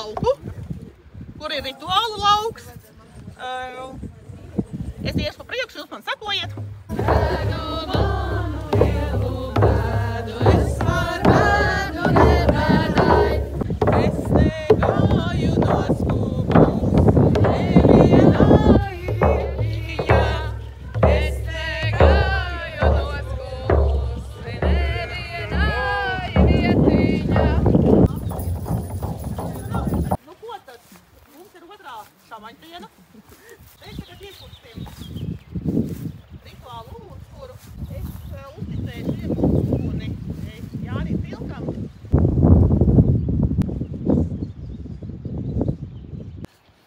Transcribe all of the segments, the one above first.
lauku, kur ir rituālu lauks. Es iešu pa priekšu, jūs man sekojiet. Šamaņdiena. Šeit tagad iekūpsim rituālu uguni, kuru es uzticēju šiem uguni Jānim Pilkam.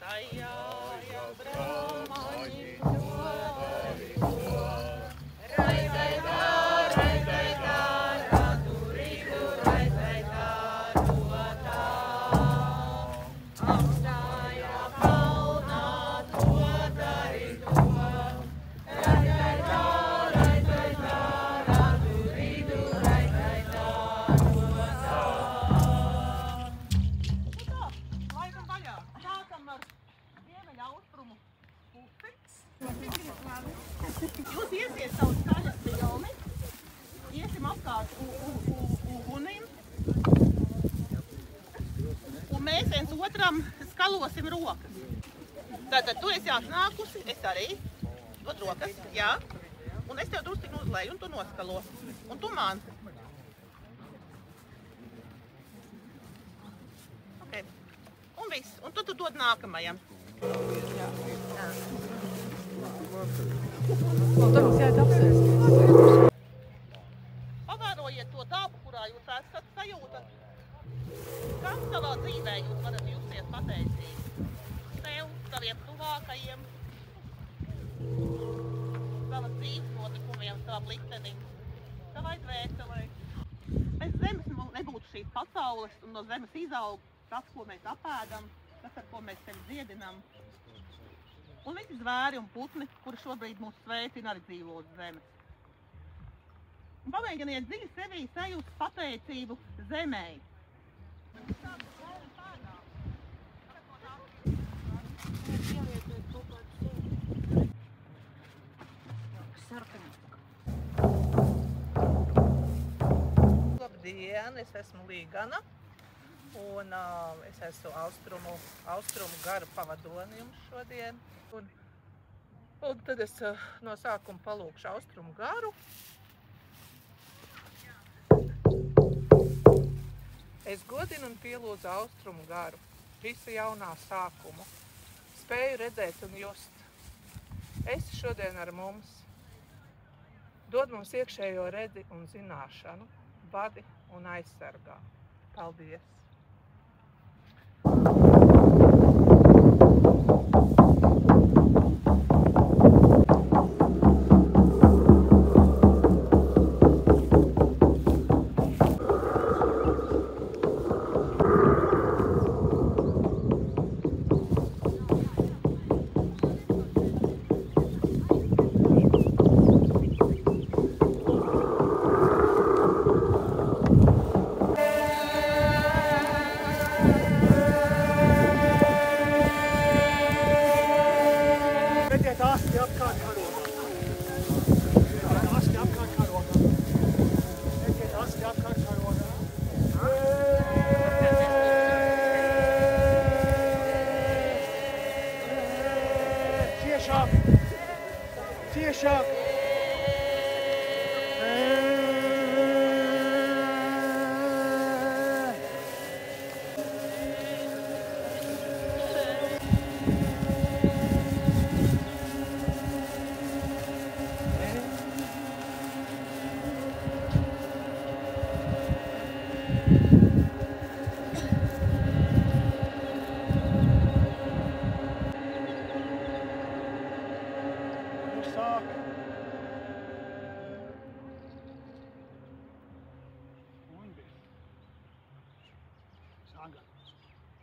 Tajā brāmaņi Jūs iesiet savu skaļas filmi, iesim apkārt ugunim, un mēs viens otram skalosim rokas. Tātad tu esi atnākusi, es arī, dod rokas, jā, un es tev drusciņu uzleju, un tu noskalo, un tu man. Okay. Un viss, un tu dod nākamajam. Un tad mums jāiet apsēst. Pavērojiet to dabu, kurā jūs esat, sajūtat. Kas savā dzīvē jūs varat justies pateicīgi? Tev, saviem tuvākajiem, savas dzīves notikumiem, savam liktenim, savai dvēselei. Bez zemes nebūtu šīs pasaules, un no zemes izaug tas, ko mēs apēdam, tas, ar ko mēs sevi dziedinam. Un visi zvēri un putni, kuri šobrīd mūs sveicina, arī dzīvo uz zemes. Un pamēģiniet dziļi sevī sajust pateicību zemei. Labdien, es esmu Līgana. Un es esmu austrumu garu pavadoni jums šodien. Un tad es no sākuma palūkšu austrumu garu. Es godinu un pielūdzu austrumu garu, visu jaunā sākumu. Spēju redzēt un just. Esi šodien ar mums. Dod mums iekšējo redzi un zināšanu, vadi un aizsargā. Paldies! Cieszak!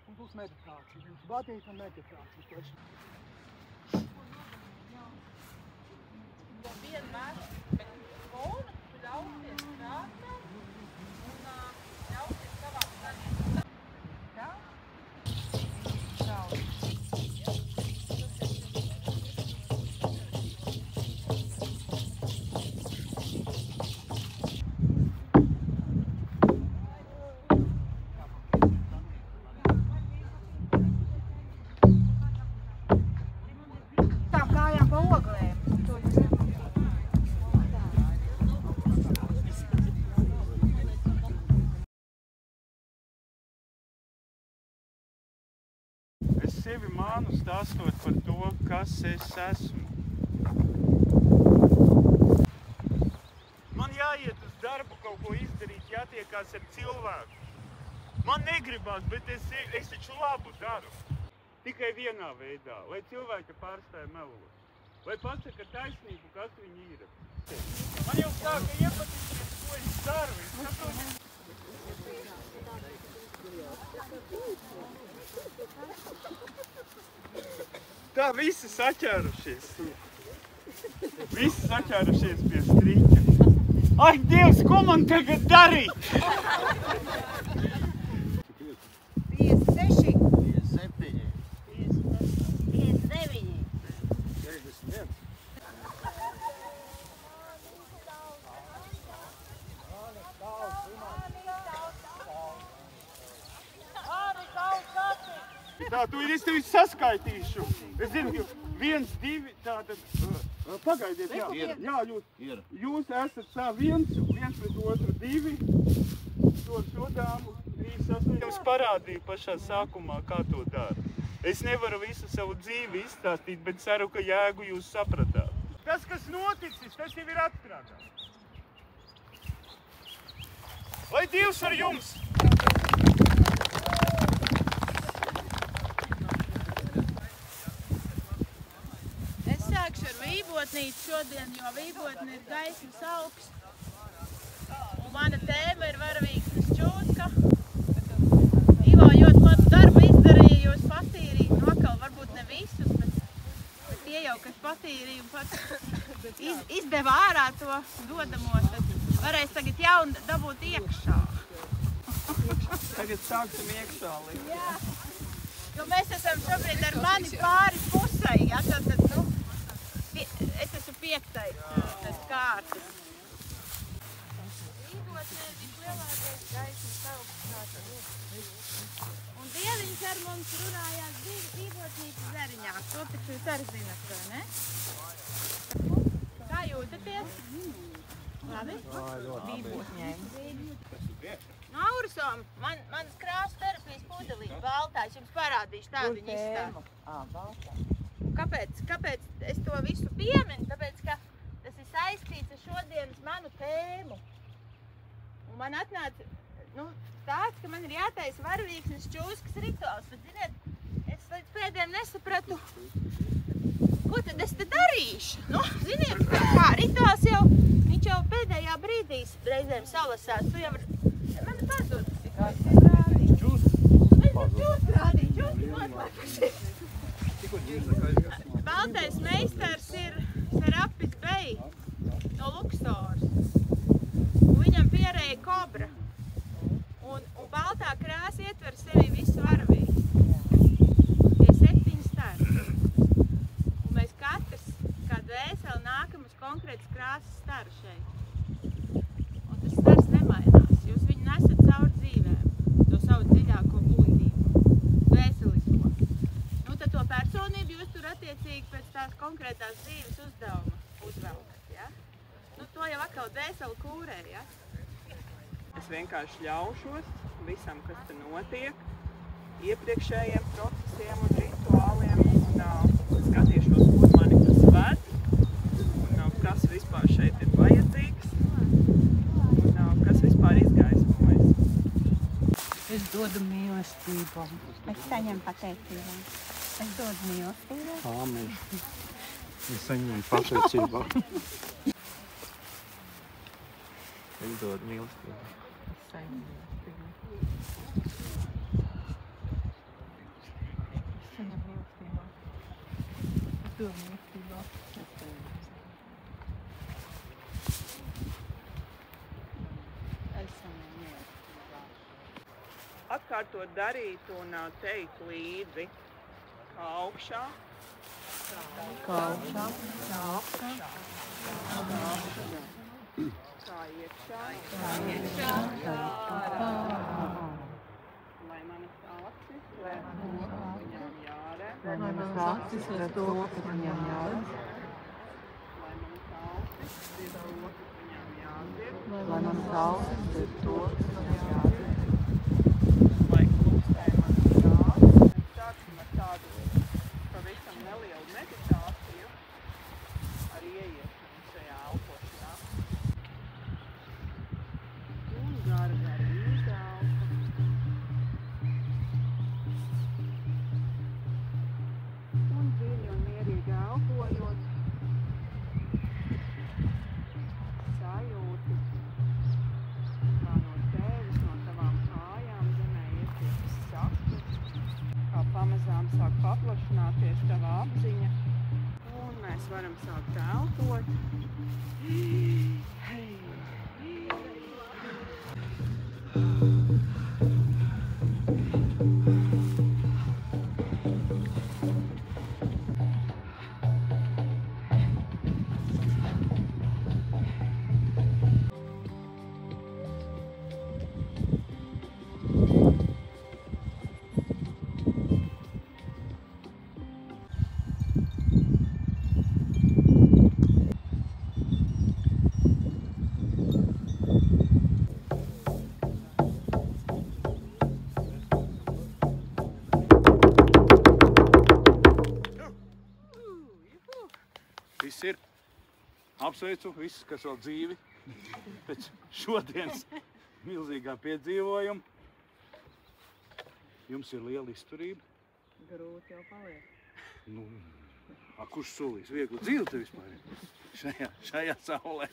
Un būs meditācija. Jums vadīt un meditācija. To vienmēr pēc fona tu ļausies strādāt un ļausies savām darīt. Tā? sevi mānu stāstot par to, kas es esmu. Man jāiet uz darbu kaut ko izdarīt, jātiekās ar cilvēku. Man negribās, bet es taču labu daru. Tikai vienā veidā, lai cilvēki pārstāja melot. Lai pasaka taisnību, kas viņi ir. Man jau sāka iepatīties, ko es daru. Tā, visi saķērušies. Visi saķērušies pie strīķa. Ak, Dievs, ko man tagad darīt? 56, 57, 59. 61. Tā, tu es tevi saskaitīšu. Es zinu, 1, 2, tātad, pagaidiet, jā, jūs esat tā 1 pret otru 2, šo dāmu 3, 8. Jums parādīju pašā sākumā, kā to dara. Es nevaru visu savu dzīvi izstāstīt, bet ceru, ka jēgu jūs sapratāt. Tas, kas noticis, tas jau ir atstrādāts. Lai Dievs ar jums! Es sākšu ar vībotnīcu šodien, jo vībotne ir gaismas augsts. Un mana tēma ir varavīksnes čūska. Ivo ļoti labu darbu izdarīja, jo es patīrīju, nokal varbūt ne visus, bet tie jau, kas patīrīja un pats izdeva ārā to dodamo, tad varēs tagad jaunu dabūt iekšā. Tagad sāksim iekšā likt. Jā, jo mēs esam šobrīd ar mani pāri pusei, ja, tad, nu, es esmu 5. tas kārtas. Vībotne ir vislielākais gaismas augsts tātad. Un dieviņš ar mums runājās vībotnīcas zariņās. To taču jūs arī zinat, vai ne? Kā jūtaties? Labi? Vībotņai. Maurisom, manas krāsu terapijas pudelīte baltā, es jums parādīšu, tā viņa izstāsta. Kāpēc es to visu pieminu? Tāpēc, ka tas ir saistīts ar šodienas manu tēmu. Un man atnāca tāds, ka man ir jātaisa varavīksnes čūskas rituāls, bet, ziniet, es līdz pēdējiem nesapratu, ko tad es te darīšu. Nu, ziniet, kā rituāls jau, viņš jau pēdējā brīdī reizēm salasās. Tu jau man ir pazudis. Baltais meistars ir Serapis Bey no Luxors. Viņam pierēja kobra. Un baltā krāsa ietver sevi visu varavīgu. Tie 7 stari. Un mēs katrs, kā dvēseli, nākam uz konkrētas krāsas staru šeit. Un tas stars nemainās. Jūs viņu nesat caur dzīvēm, to savu dziļāko būtību, dvēselisko. Nu, tad to personību jūs tur attiecīgi pēc tās konkrētās dzīves uzdevuma uzvelkat, ja? Nu, to jau atkal dvēseli kūrē, ja? Es vienkārši ļaušos visam, kas te notiek, iepriekšējiem procesiem un rituāliem, un skatīšos, kur mani tas ved, un kas vispār šeit ir vajadzīgs, un kas vispār izgaismojas. Es dodu mīlestību. Es saņemu pateicību. Es dodu mīlestību. Āmen. Es saņemu pateicību. Es dodu mīlestību. Atkārtot darīt un teikt līdzi, kā augšā, kā iekšā, lai manas acis redz to, kas viņām jāredz, lai manas acis redz to, kas viņām jādzird, lai klusē manas prāts. Sāksim ar tādu paplašināties tava apziņa. Un mēs varam sākt elpot. Viss ir. Apsveicu visus, kas vēl dzīvi pēc šodienas milzīgā piedzīvojuma. Jums ir liela izturība. Grūti jau paliek. Nu, kurš solīs? Viegli dzīvi te vispār ir? Šajā saulē.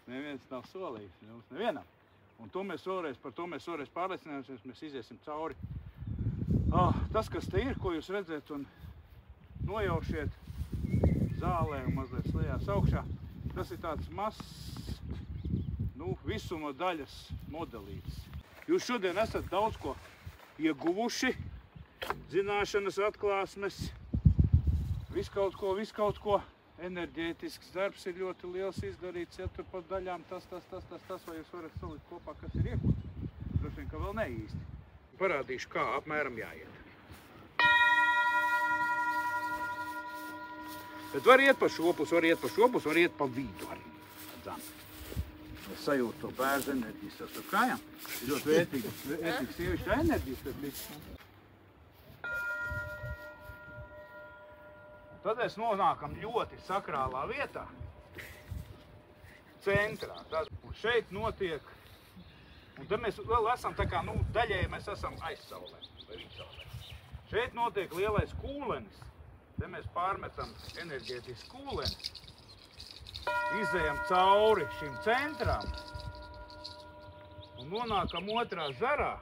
Neviens nav solījis. Jums nevienam. Un to mēs vēlreiz pārliecināsimies, mēs iziesim cauri. Tas, kas te ir, ko jūs redzat un nojaušiet zālē un mazliet slējās augšā, tas ir tāds mazs, visuma daļas modelītis. Jūs šodien esat daudz ko ieguvuši, zināšanas, atklāsmes, visu kaut ko. Enerģētisks darbs ir ļoti liels izdarīts, ja tur pa daļām tas, vai jūs varat salikt kopā, kas ir iegūts. Droši vien, ka vēl ne īsti. Parādīšu, kā apmēram jāiet. Bet var iet pa šo pusi, var iet pa vidu arī. Es sajūtu to bērzu enerģijas ar kājām. Ir ļoti vērtīgs sievišķa enerģijas. Tad mēs nonākam ļoti sakrālā vietā, centrā. Un šeit notiek, un tad mēs vēl esam tā kā, daļēji mēs esam aizsaulē, vai vidsaulē. Šeit notiek lielais kūlenis. Te mēs pārmetam enerģētisku kūleni, izejam cauri šim centram un nonākam otrā zarā,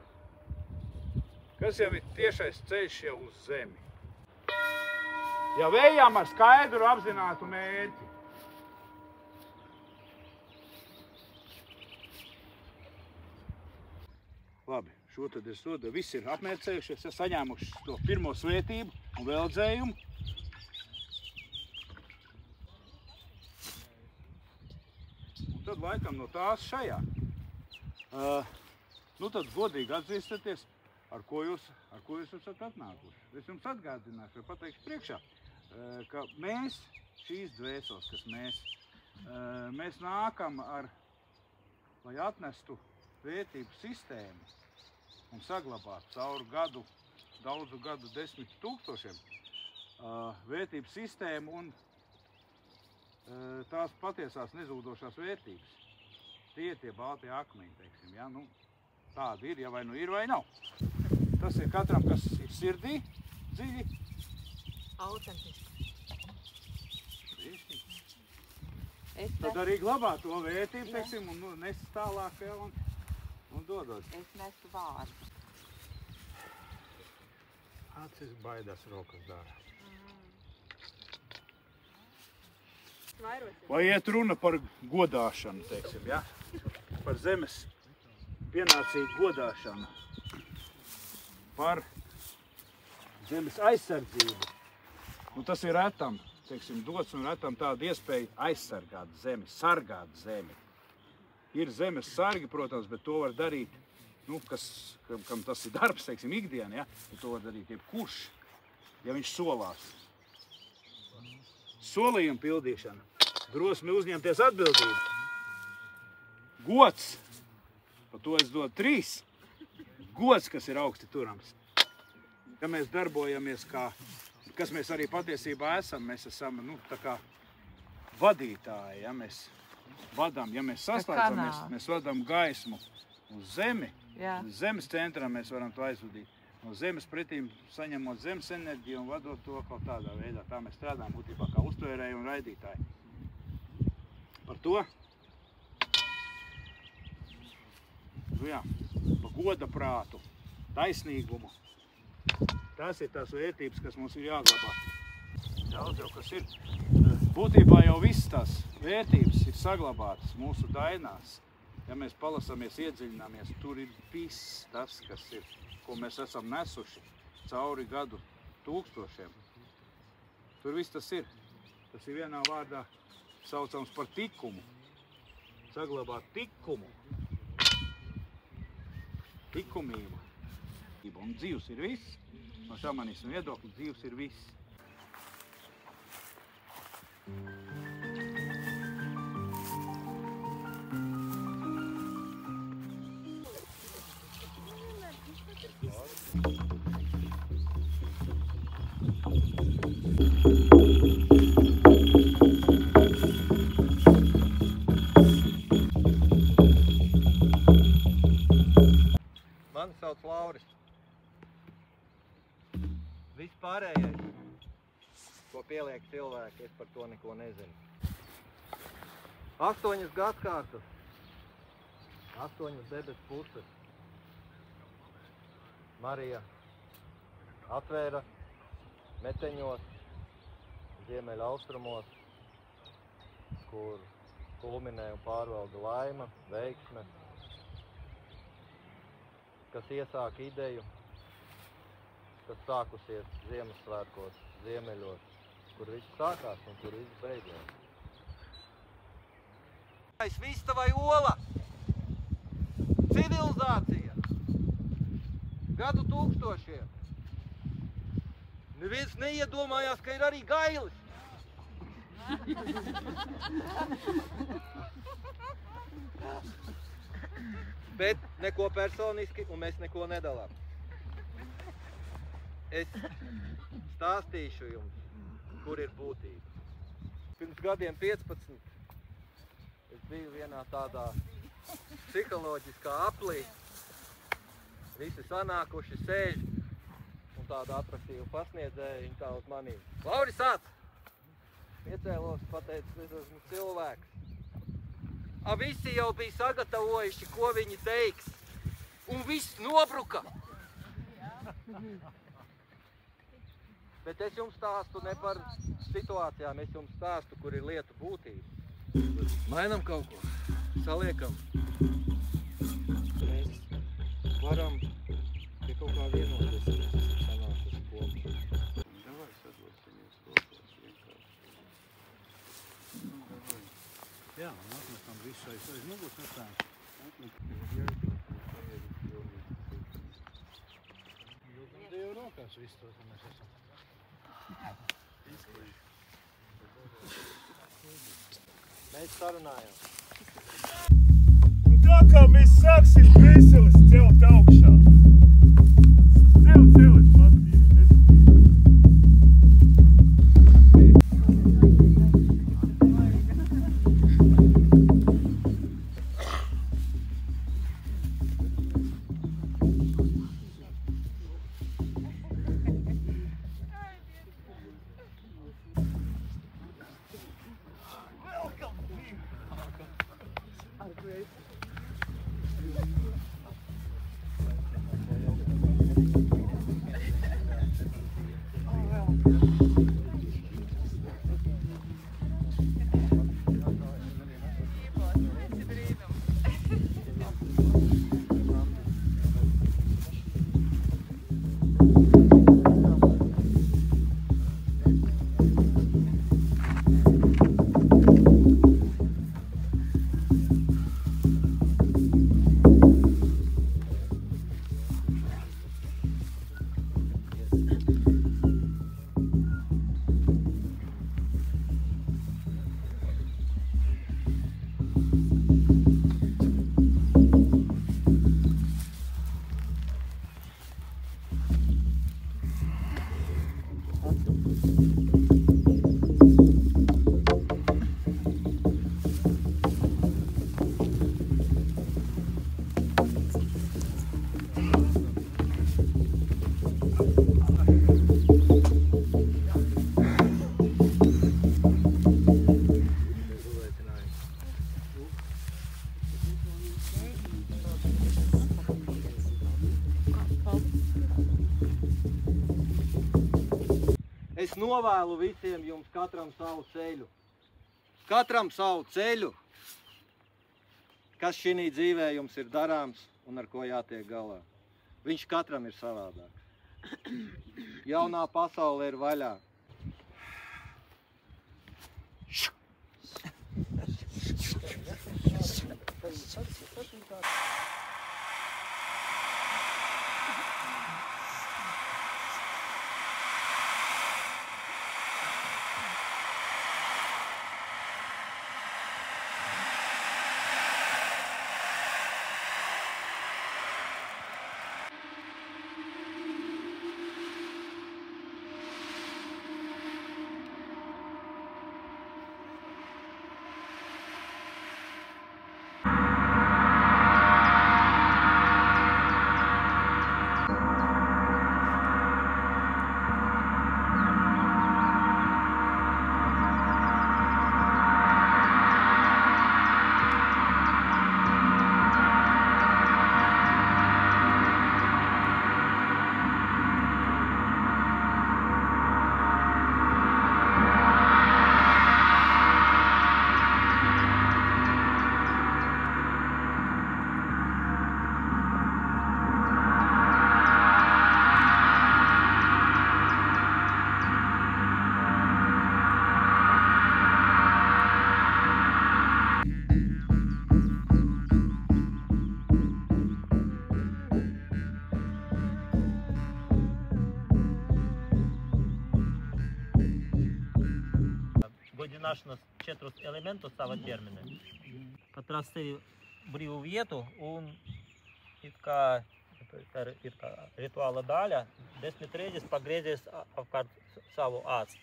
kas jau ir tiešais ceļš jau uz Zemi. Ja vējām ar skaidru apzinātu mērķi. Labi, šo tad es dodu. Visi ir apmērcējušies, saņēmuši to pirmo svētību un veldzējumu. Un tad laikam no tās šajā. Tad godīgi atzīstaties, ar ko jūs esat atnākuši. Es jums atgādināšu, vai pateikšu priekšā, ka mēs, šīs dvēseles, kas mēs nākam lai atnestu vērtību sistēmu un saglabātu cauri daudzu gadu, 10 000 vērtību sistēmu un tās patiesās nezūdošās vērtības. Tie baltie akmeņi, teiksim, ja? Tādi ir, ja vai nu ir vai nav. Tas ir katram, kas ir sirdī dziļi. Autentiski. Tad arī glabā to vērtību, teiksim, un nes tālāk vēl un dodot. Es nesu vārdu. Acis baidās, rokas dara. Vai iet runa par godāšanu, teiksim, ja? Par zemes pienācīgu godāšanu, par zemes aizsardzību. Tas ir retam, teiksim, dots un retam tāda iespēja aizsargāt zemi, sargāt zemi. Ir zemes sargi, protams, bet to var darīt, kam tas ir darbs, teiksim, ikdiena, ja? To var darīt jebkurš, ja viņš solās. Solījuma pildīšana, drosmi uzņemties atbildību. Gods, par to es dodu 3. Gods, kas ir augsti turams. Ja mēs darbojamies kas mēs arī patiesībā esam, mēs esam, tā kā vadītāji, ja mēs vadām, ja mēs saslēdzamies, mēs vadām gaismu uz zemi, zemes centram mēs varam to aizvadīt. No zemes pretīm saņemot zemes enerģiju un vadot to kaut tādā veidā. Tā mēs strādājam būtībā kā uztvērēji un raidītāji. Par to, par goda prātu, taisnīgumu, Tas ir tās vērtības, kas mums ir jāglabā. Daudz jau kas ir. Būtībā jau viss tās vērtības ir saglabātas mūsu dainās. Ja mēs palasāmies, iedziļināmies, tur ir viss tas, kas ir, ko mēs esam nesuši cauri gadu tūkstošiem. Tur viss tas ir. Tas ir vienā vārdā saucams par tikumu. Saglabāt tikumu. Likumību. Un dzīvs ir viss. No šamanismu viedokļa dzīvs ir viss. Mani sauc Lauris. Viss pārējais, ko pieliek cilvēki, es par to neko nezinu. 8 gadkārtas, 8 debes puses. Marija atvēra meteņos, ziemeļa austrumos, kur kulminē un pārvalda laima, veiksme, kas iesāk ideju, kas sākusies Ziemassvētkos, ziemeļos, kur viss sākās un kur viss beidzās. Vista vai ola? Civilizācija. Gadu tūkstošiem. Neviens neiedomājās, ka ir arī gailis. Bet neko personiski, un mēs neko nedalām. Es stāstīšu jums, kur ir būtība. Pirms gadiem 15 es biju vienā tādā psiholoģiskā aplī. Visi sanākuši sēž, un tāda atraktīva pasniedzēja, viņa tā uz manī. Lauri, sāc! Piecēlos, pateicu, es esmu cilvēks. Visi jau bija sagatavojuši, ko viņi teiks, un viss nobruka. Bet es jums stāstu ne par situācijām, es jums stāstu, kur ir lietu būtība. Mainam kaut ko, saliekam. Mēs varam pie kaut kā vienoties, ja mēs esam sanākuši kopā. Davai sadosimies rokās vienkārši. Jā, un atmestam visu aiz muguras nesām. Dievu rokās visu to, ka mēs esam. Mēs sarunājam. Un tā kā mēs sāksim Briseles celt augšā. Celt, Es novēlu visiem jums katram savu ceļu. Katram savu ceļu, kas šī dzīvē jums ir darāms un ar ko jātiek galā. Viņš katram ir savādāks. Jaunā pasaule ir vaļā. Godināšanas 4 elementus sava ķermeni. Katrs sevi brīvu vietu un it kā rituāla daļa 10 reizes pagriezies apkārt savu asi.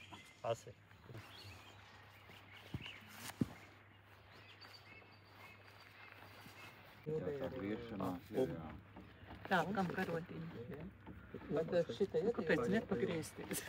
Tā, kam karotīņi? Kāpēc nepagriezties?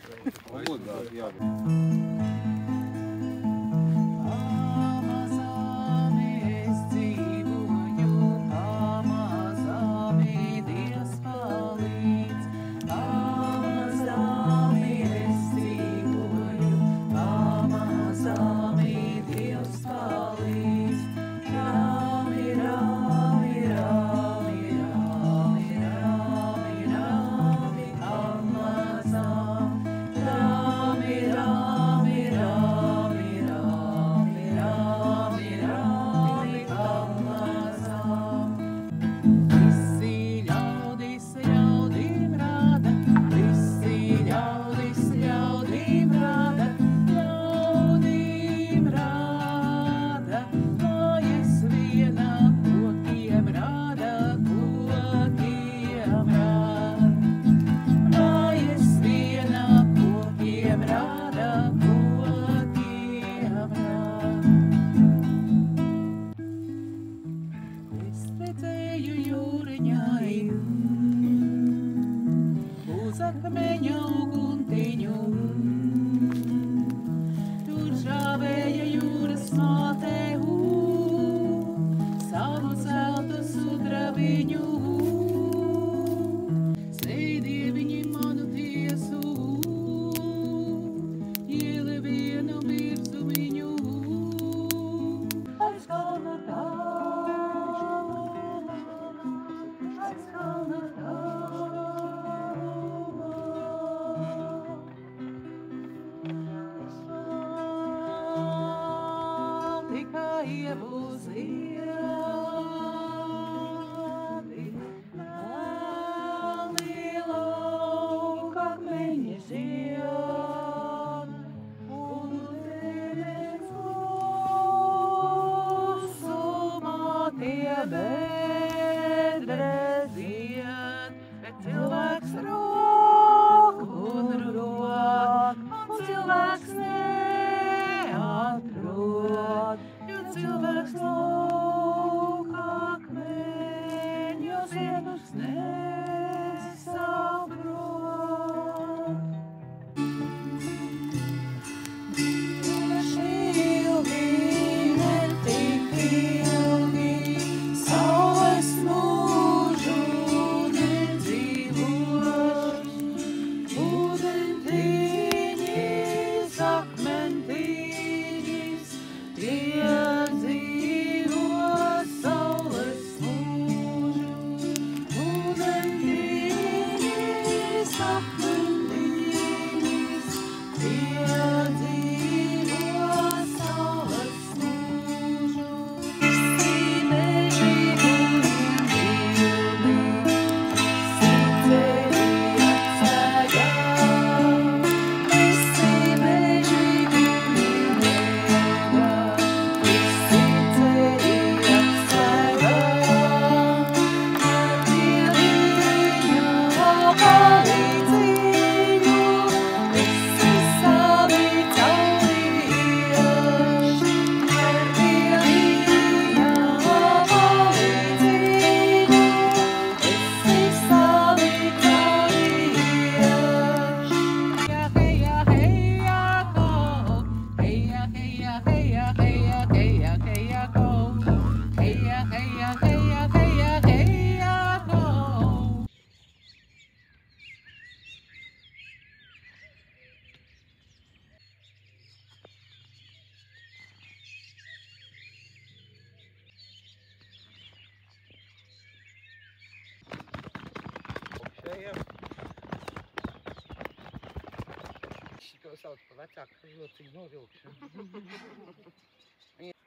to sauc par vecāku jociņu novilkšanu.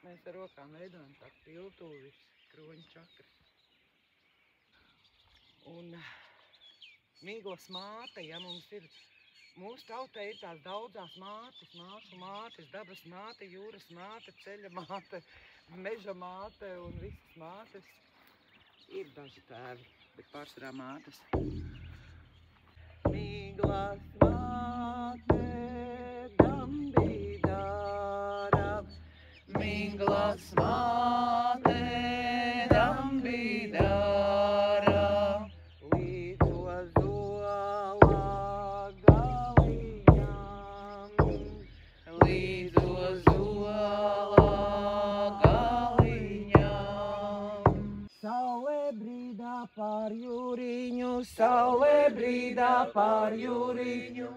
Mēs ar rokām veidojam tādu piltuvi, visu kroņu čakras. Un Mīglas māte, ja mums ir, mūsu tautē ir tās daudzās mātes, māšu mātes, dabas māte, jūras māte, ceļa māte, meža māte un visas mātes. Ir daži tēvi, bet pārsvarā mātes. Mīglas māte, dambidāra, Mīglas māte, dambidāra, līdz ozola galiņam, līdz ozola galiņam. Saule brīdā pār jūriņu, saule brīdā pār jūriņu,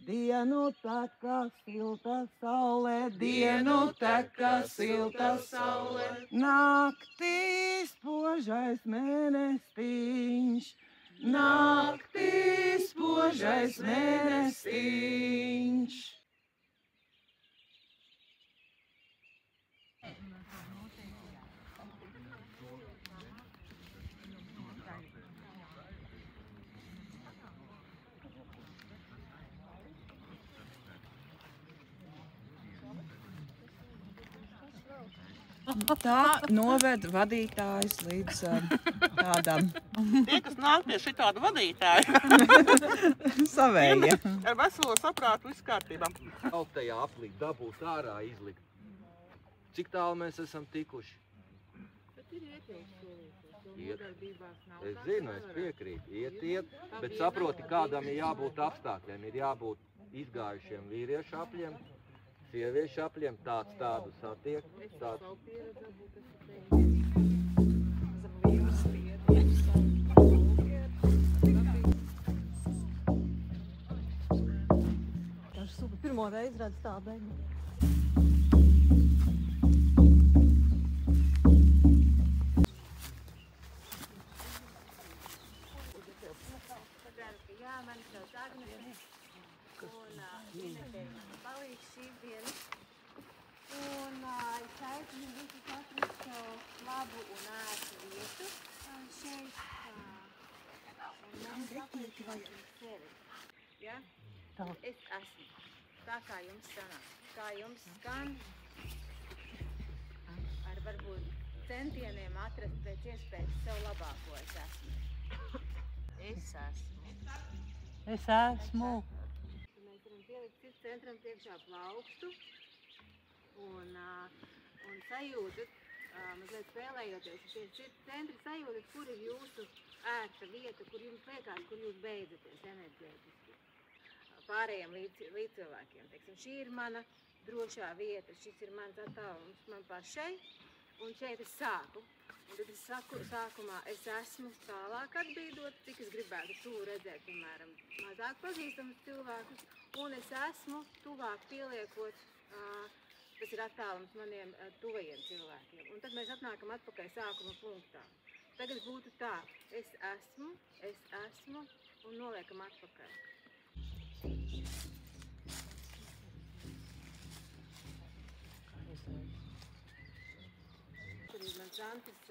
dienu teka silta saule, dienu teka silta saule. Naktī spožais mēnestiņš, naktī spožais mēnestiņš. Tā noved vadītājs līdz tādam. Tie, kas nāk pie šitāda vadītāja. Savējie. Ar veselo saprātu viss kārtībā. Kaltajā aplīt, dabūt ārā izlikt. Cik tālu mēs esam tikuši? Bet ir ietilps solītos, jo Iet. nodarbībās nav. Es zinu, es piekrītu. Iet, bet saproti, kādam ir jābūt apstākļiem. Ir jābūt izgājušiem vīriešu apļiem, sieviešu apļiem, tādu satiek. Tāds. Tas super. Pirmo reizi redz tādu beigu. Jā, man sauc Agnese. Un Inese man palīdz šīs dienas. Un es aicinu visus atrast labu un ērtu vietu šeit. Un mēs apliecināsim sevi. Ja? Es esmu. Tā kā jums sanāk. Kā jums skan. Ar varbūt centieniem atrast pēc iespējas sev labāko es esmu. Es esmu. Es esmu. Mēs varam pielikt citu centram priekšā plaukstu un sajūtat, mazliet spēlējoties, citu centri sajūtat, kur ir jūsu ērta vieta, kur jums liekas, kur jūs beidzaties enerģētiski. Pārējiem līdz cilvēkiem, teiksim, šī ir mana drošā vieta, šis ir mans attālums man pašai, un šeit es sāku. Un tad es saku, sākumā es esmu tālāk atbīdot, cik es gribētu tuvu redzēt, piemēram, mazāk pazīstamus cilvēkus, un es esmu tuvāk pieliekot, tas ir attālums maniem tuvajiem cilvēkiem. Un tad mēs atnākam atpakaļ sākuma punktā. Tagad būtu tā, es esmu, un noliekam atpakaļ. Tur ir mans antis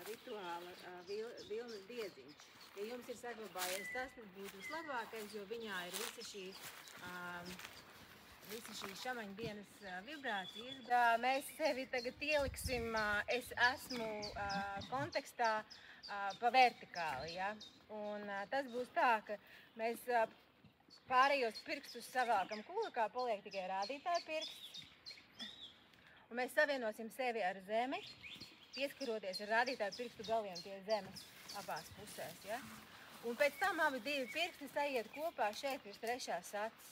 rituāla vilnas diedziņš. Ja jums ir saglabājies tas, tad būtu vislabākais, jo viņā ir visa šī šamaņu dienas vibrācijas. Mēs sevi tagad ieliksim es esmu kontekstā pa vertikāli, ja? Un tas būs tā, ka mēs pārējos pirkstus savākam kulakā, paliek tikai rādītāja pirksts. Un mēs savienosim sevi ar zemi, pieskaroties ar rādītāju pirkstu galiem pie zemes abās pusēs, ja? Un pēc tam abi divi pirksti sajiet kopā šeit virs trešās acis.